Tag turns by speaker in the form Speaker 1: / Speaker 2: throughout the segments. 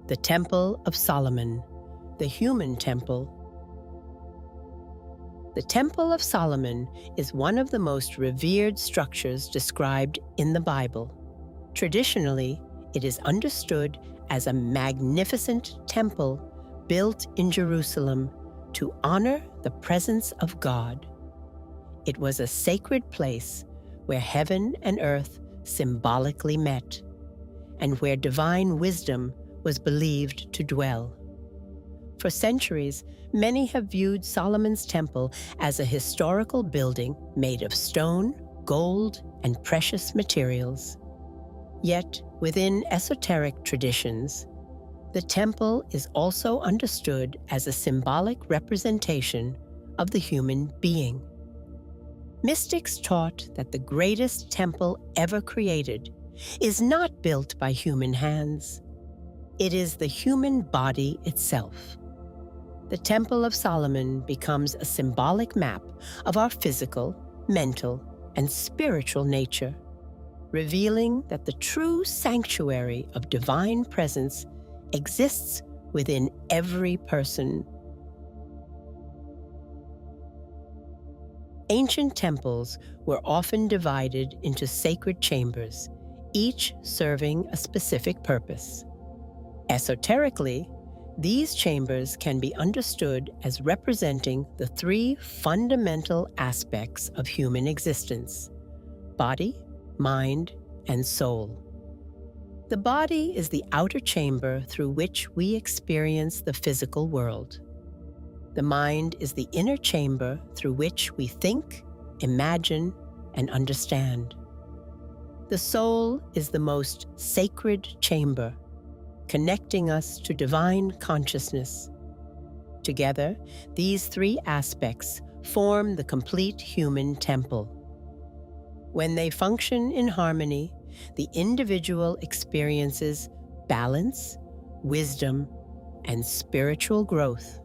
Speaker 1: The Temple of Solomon, the human temple. The Temple of Solomon is one of the most revered structures described in the Bible. Traditionally, it is understood as a magnificent temple built in Jerusalem to honor the presence of God. It was a sacred place where heaven and earth symbolically met, and where divine wisdom was believed to dwell. For centuries, many have viewed Solomon's temple as a historical building made of stone, gold, and precious materials. Yet, within esoteric traditions, the temple is also understood as a symbolic representation of the human being. Mystics taught that the greatest temple ever created is not built by human hands. It is the human body itself. The Temple of Solomon becomes a symbolic map of our physical, mental, and spiritual nature, revealing that the true sanctuary of divine presence exists within every person. Ancient temples were often divided into sacred chambers, each serving a specific purpose. Esoterically, these chambers can be understood as representing the three fundamental aspects of human existence: body, mind, and soul. The body is the outer chamber through which we experience the physical world. The mind is the inner chamber through which we think, imagine, and understand. The soul is the most sacred chamber, connecting us to divine consciousness. Together, these three aspects form the complete human temple. When they function in harmony, the individual experiences balance, wisdom, and spiritual growth.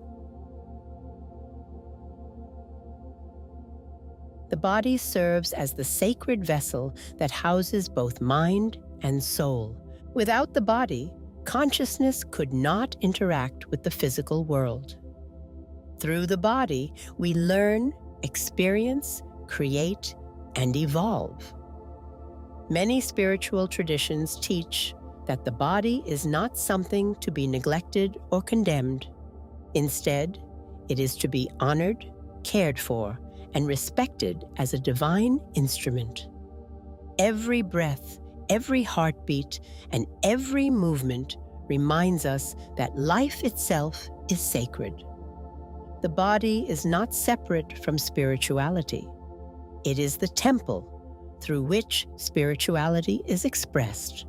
Speaker 1: The body serves as the sacred vessel that houses both mind and soul. Without the body, consciousness could not interact with the physical world. Through the body, we learn, experience, create, and evolve. Many spiritual traditions teach that the body is not something to be neglected or condemned. Instead, it is to be honored, cared for, and respected as a divine instrument. Every breath, every heartbeat, and every movement reminds us that life itself is sacred. The body is not separate from spirituality. It is the temple through which spirituality is expressed.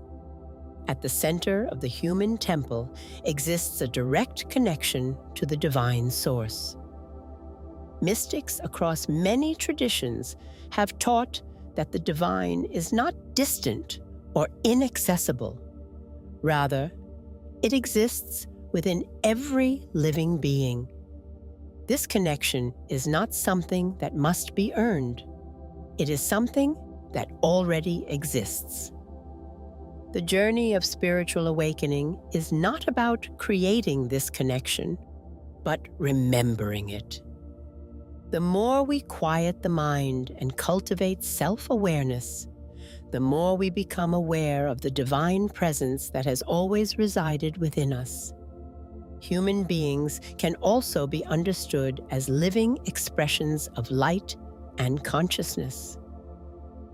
Speaker 1: At the center of the human temple exists a direct connection to the divine source. Mystics across many traditions have taught that the divine is not distant or inaccessible. Rather, it exists within every living being. This connection is not something that must be earned. It is something that already exists. The journey of spiritual awakening is not about creating this connection, but remembering it. The more we quiet the mind and cultivate self-awareness, the more we become aware of the divine presence that has always resided within us. Human beings can also be understood as living expressions of light and consciousness.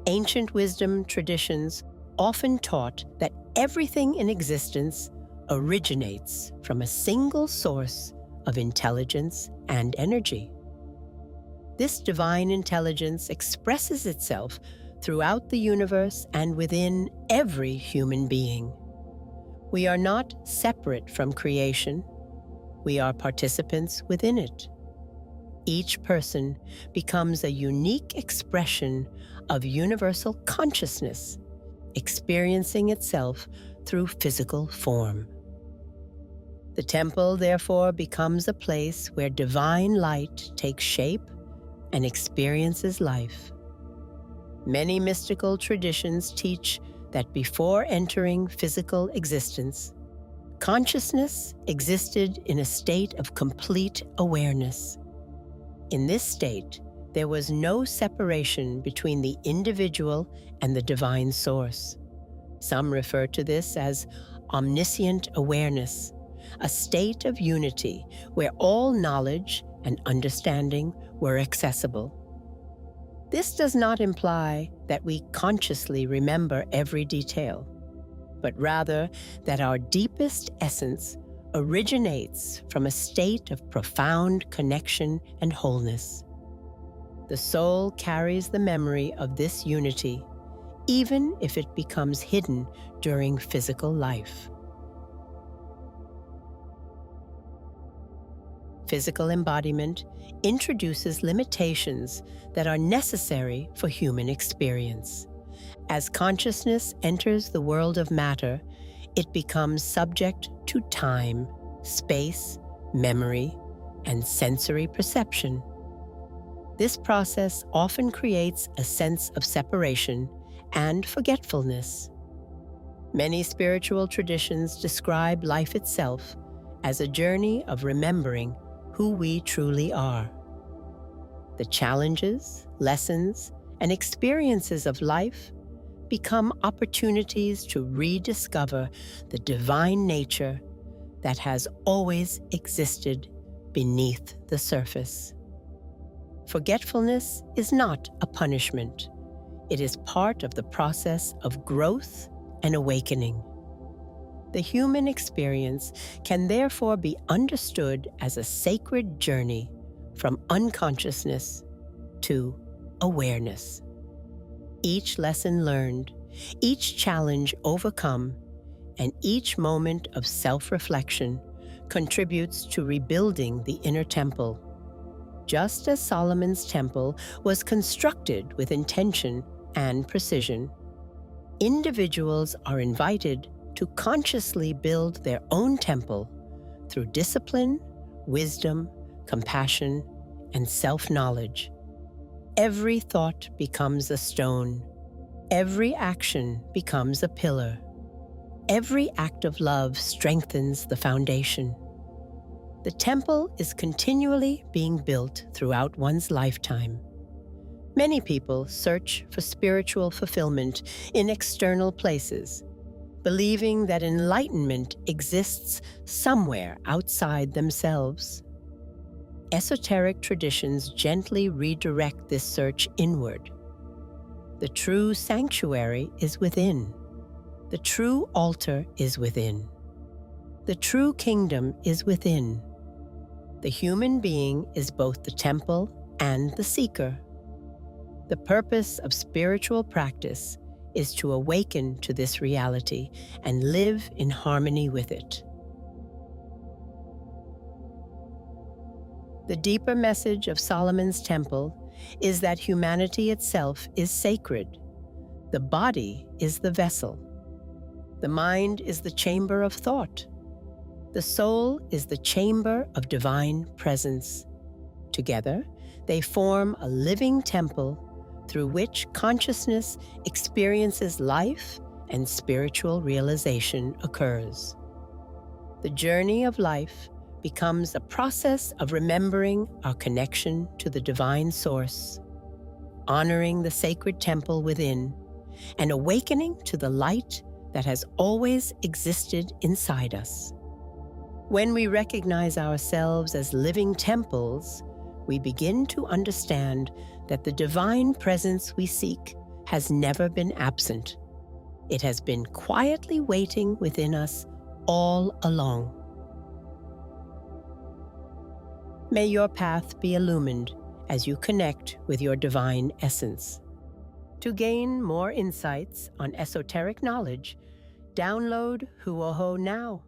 Speaker 1: Ancient wisdom traditions often taught that everything in existence originates from a single source of intelligence and energy. This divine intelligence expresses itself throughout the universe and within every human being. We are not separate from creation. We are participants within it. Each person becomes a unique expression of universal consciousness, experiencing itself through physical form. The temple, therefore, becomes a place where divine light takes shape and experiences life. Many mystical traditions teach that before entering physical existence, Consciousness existed in a state of complete awareness. In this state, there was no separation between the individual and the divine source. Some refer to this as omniscient awareness, a state of unity where all knowledge and understanding were accessible. This does not imply that we consciously remember every detail, but rather that our deepest essence originates from a state of profound connection and wholeness. The soul carries the memory of this unity, even if it becomes hidden during physical life. Physical embodiment introduces limitations that are necessary for human experience. As consciousness enters the world of matter, it becomes subject to time, space, memory, and sensory perception. This process often creates a sense of separation and forgetfulness. Many spiritual traditions describe life itself as a journey of remembering who we truly are. The challenges, lessons, and experiences of life become opportunities to rediscover the divine nature that has always existed beneath the surface. Forgetfulness is not a punishment. It is part of the process of growth and awakening. The human experience can therefore be understood as a sacred journey from unconsciousness to awareness. Each lesson learned, each challenge overcome, and each moment of self-reflection contributes to rebuilding the inner temple. Just as Solomon's temple was constructed with intention and precision, individuals are invited to consciously build their own temple through discipline, wisdom, compassion, and self-knowledge. Every thought becomes a stone. Every action becomes a pillar. Every act of love strengthens the foundation. The temple is continually being built throughout one's lifetime. Many people search for spiritual fulfillment in external places, believing that enlightenment exists somewhere outside themselves. Esoteric traditions gently redirect this search inward. The true sanctuary is within. The true altar is within. The true kingdom is within. The human being is both the temple and the seeker. The purpose of spiritual practice is to awaken to this reality and live in harmony with it. The deeper message of Solomon's temple is that humanity itself is sacred. The body is the vessel. The mind is the chamber of thought. The soul is the chamber of divine presence. Together, they form a living temple through which consciousness experiences life and spiritual realization occurs. The journey of life becomes a process of remembering our connection to the divine source, honoring the sacred temple within, and awakening to the light that has always existed inside us. When we recognize ourselves as living temples, we begin to understand that the divine presence we seek has never been absent. It has been quietly waiting within us all along. May your path be illumined as you connect with your divine essence. To gain more insights on esoteric knowledge, download HuWoHo now.